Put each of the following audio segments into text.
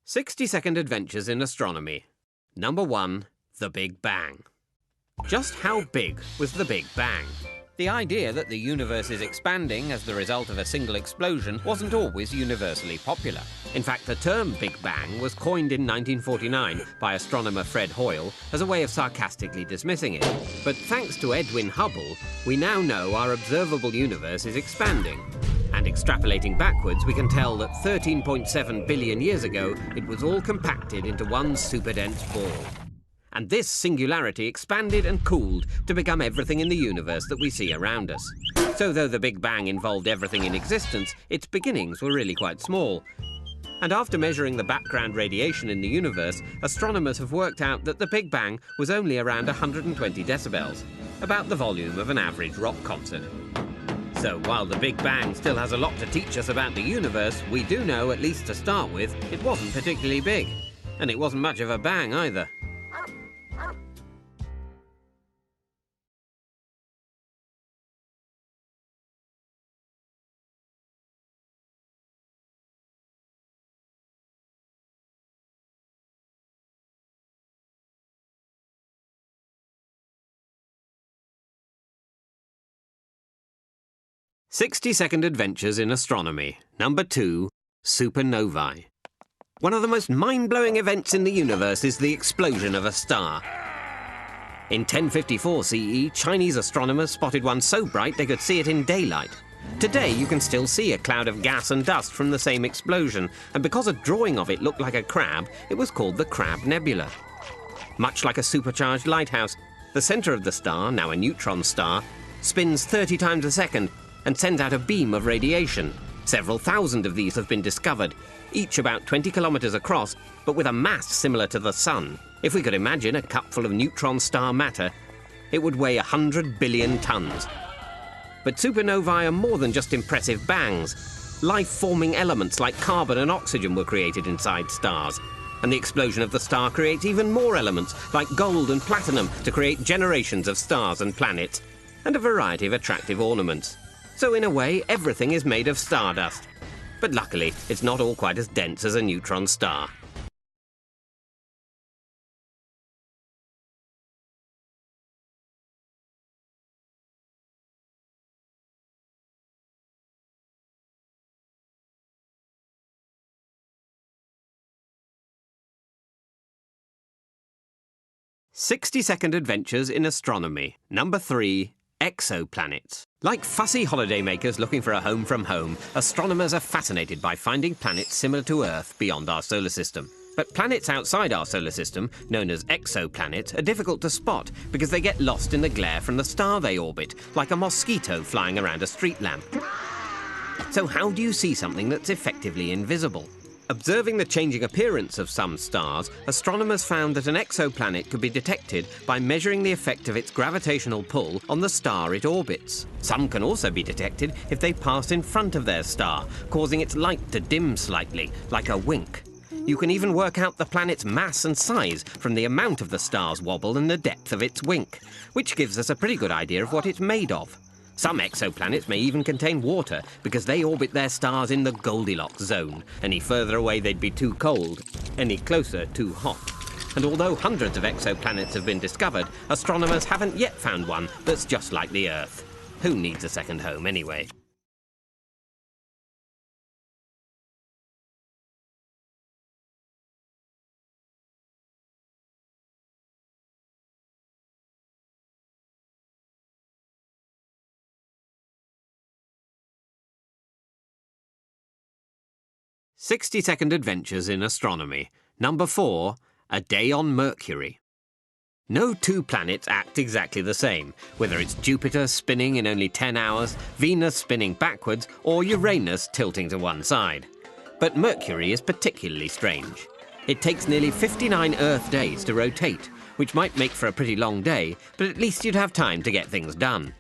60-second adventures in astronomy. Number 1. The Big Bang. Just how big was the Big Bang? The idea that the universe is expanding as the result of a single explosion wasn't always universally popular. In fact, the term Big Bang was coined in 1949 by astronomer Fred Hoyle as a way of sarcastically dismissing it. But thanks to Edwin Hubble, we now know our observable universe is expanding. And extrapolating backwards, we can tell that 13.7 billion years ago, it was all compacted into one superdense ball. And this singularity expanded and cooled to become everything in the universe that we see around us. So though the Big Bang involved everything in existence, its beginnings were really quite small. And after measuring the background radiation in the universe, astronomers have worked out that the Big Bang was only around 120 decibels, about the volume of an average rock concert. So while the Big Bang still has a lot to teach us about the universe, we do know, at least to start with, it wasn't particularly big. And it wasn't much of a bang either. "60-second adventures in astronomy. Number 2. Supernovae. One of the most mind-blowing events in the universe is the explosion of a star. In 1054 CE, Chinese astronomers spotted one so bright they could see it in daylight. Today, you can still see a cloud of gas and dust from the same explosion, and because a drawing of it looked like a crab, it was called the Crab Nebula. Much like a supercharged lighthouse, the center of the star, now a neutron star, spins 30 times a second and sends out a beam of radiation. Several thousand of these have been discovered, each about 20 kilometers across, but with a mass similar to the Sun. If we could imagine a cup full of neutron star matter, it would weigh 100 billion tons. But supernovae are more than just impressive bangs. Life-forming elements like carbon and oxygen were created inside stars. And the explosion of the star creates even more elements, like gold and platinum, to create generations of stars and planets, and a variety of attractive ornaments. So in a way, everything is made of stardust. But luckily, it's not all quite as dense as a neutron star. "60-second adventures in astronomy. Number 3. Exoplanets. Like fussy holidaymakers looking for a home from home, astronomers are fascinated by finding planets similar to Earth beyond our solar system. But planets outside our solar system, known as exoplanets, are difficult to spot because they get lost in the glare from the star they orbit, like a mosquito flying around a street lamp. So how do you see something that's effectively invisible? Observing the changing appearance of some stars, astronomers found that an exoplanet could be detected by measuring the effect of its gravitational pull on the star it orbits. Some can also be detected if they pass in front of their star, causing its light to dim slightly, like a wink. You can even work out the planet's mass and size from the amount of the star's wobble and the depth of its wink, which gives us a pretty good idea of what it's made of. Some exoplanets may even contain water because they orbit their stars in the Goldilocks zone. Any further away they'd be too cold, any closer too hot. And although hundreds of exoplanets have been discovered, astronomers haven't yet found one that's just like the Earth. Who needs a second home anyway? "60-second adventures in astronomy. Number 4. A day on Mercury. No two planets act exactly the same, whether it's Jupiter spinning in only 10 hours, Venus spinning backwards, or Uranus tilting to one side. But Mercury is particularly strange. It takes nearly 59 Earth days to rotate, which might make for a pretty long day, but at least you'd have time to get things done.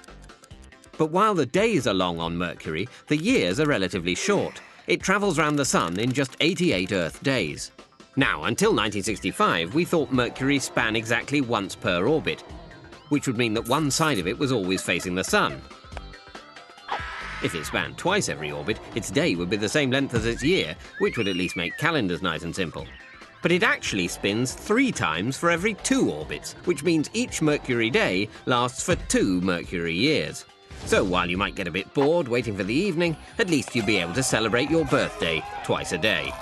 But while the days are long on Mercury, the years are relatively short. It travels round the Sun in just 88 Earth days. Now, until 1965, we thought Mercury span exactly once per orbit, which would mean that one side of it was always facing the Sun. If it spanned twice every orbit, its day would be the same length as its year, which would at least make calendars nice and simple. But it actually spins 3 times for every 2 orbits, which means each Mercury day lasts for 2 Mercury years. So while you might get a bit bored waiting for the evening, at least you'd be able to celebrate your birthday twice a day,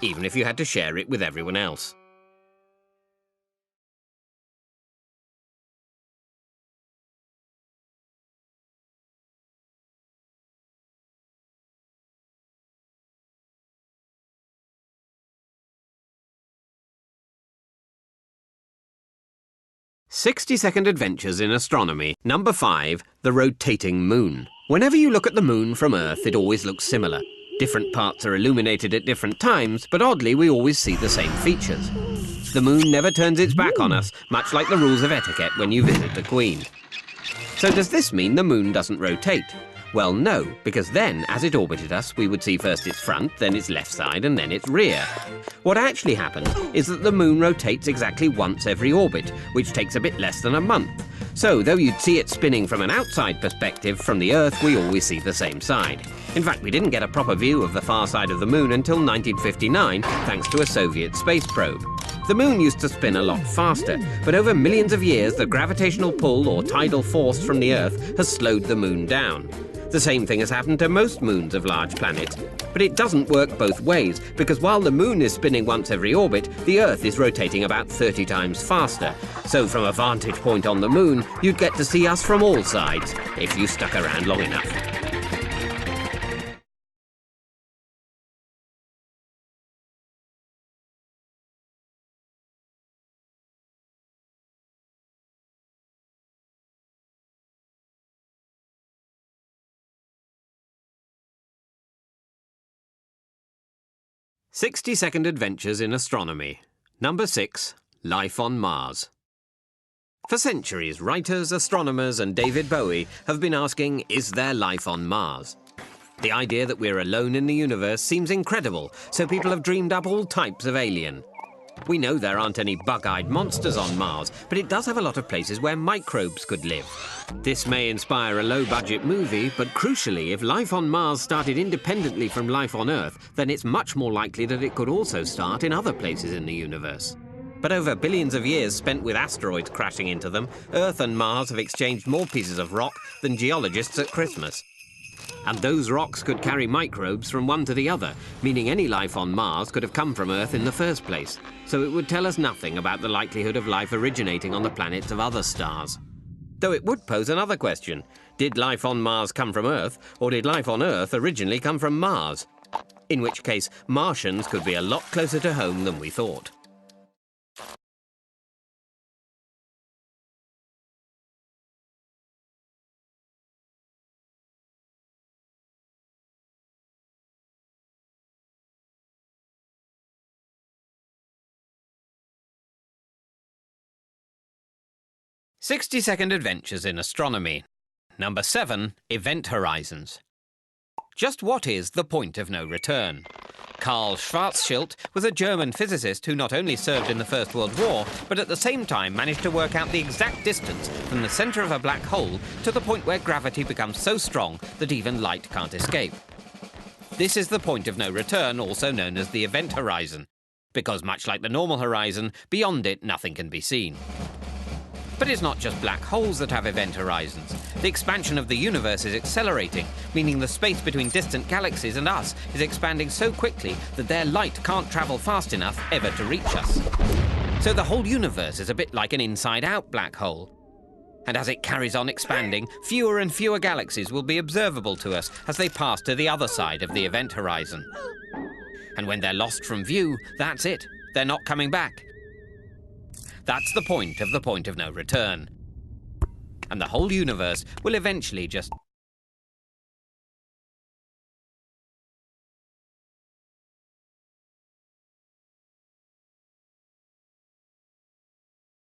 even if you had to share it with everyone else. "60-second adventures in astronomy. Number 5, the rotating moon. Whenever you look at the moon from Earth, it always looks similar. Different parts are illuminated at different times, but oddly we always see the same features. The moon never turns its back on us, much like the rules of etiquette when you visit the Queen. So does this mean the moon doesn't rotate? Well, no, because then, as it orbited us, we would see first its front, then its left side, and then its rear. What actually happens is that the moon rotates exactly once every orbit, which takes a bit less than a month. So, though you'd see it spinning from an outside perspective, from the Earth we always see the same side. In fact, we didn't get a proper view of the far side of the moon until 1959, thanks to a Soviet space probe. The moon used to spin a lot faster, but over millions of years the gravitational pull or tidal force from the Earth has slowed the moon down. The same thing has happened to most moons of large planets. But it doesn't work both ways, because while the moon is spinning once every orbit, the Earth is rotating about 30 times faster. So from a vantage point on the moon, you'd get to see us from all sides, if you stuck around long enough. "60-second adventures in astronomy. Number 6, life on Mars. For centuries, writers, astronomers and David Bowie have been asking, is there life on Mars? The idea that we're alone in the universe seems incredible, so people have dreamed up all types of alien. We know there aren't any bug-eyed monsters on Mars, but it does have a lot of places where microbes could live. This may inspire a low-budget movie, but crucially, if life on Mars started independently from life on Earth, then it's much more likely that it could also start in other places in the universe. But over billions of years spent with asteroids crashing into them, Earth and Mars have exchanged more pieces of rock than geologists at Christmas. And those rocks could carry microbes from one to the other, meaning any life on Mars could have come from Earth in the first place. So it would tell us nothing about the likelihood of life originating on the planets of other stars. Though it would pose another question. Did life on Mars come from Earth, or did life on Earth originally come from Mars? In which case, Martians could be a lot closer to home than we thought. "60-second adventures in astronomy. Number 7, event horizons. Just what is the point of no return? Karl Schwarzschild was a German physicist who not only served in the First World War, but at the same time managed to work out the exact distance from the centre of a black hole to the point where gravity becomes so strong that even light can't escape. This is the point of no return, also known as the event horizon, because much like the normal horizon, beyond it nothing can be seen. But it's not just black holes that have event horizons. The expansion of the universe is accelerating, meaning the space between distant galaxies and us is expanding so quickly that their light can't travel fast enough ever to reach us. So the whole universe is a bit like an inside-out black hole. And as it carries on expanding, fewer and fewer galaxies will be observable to us as they pass to the other side of the event horizon. And when they're lost from view, that's it. They're not coming back. That's the point of no return. And the whole universe will eventually just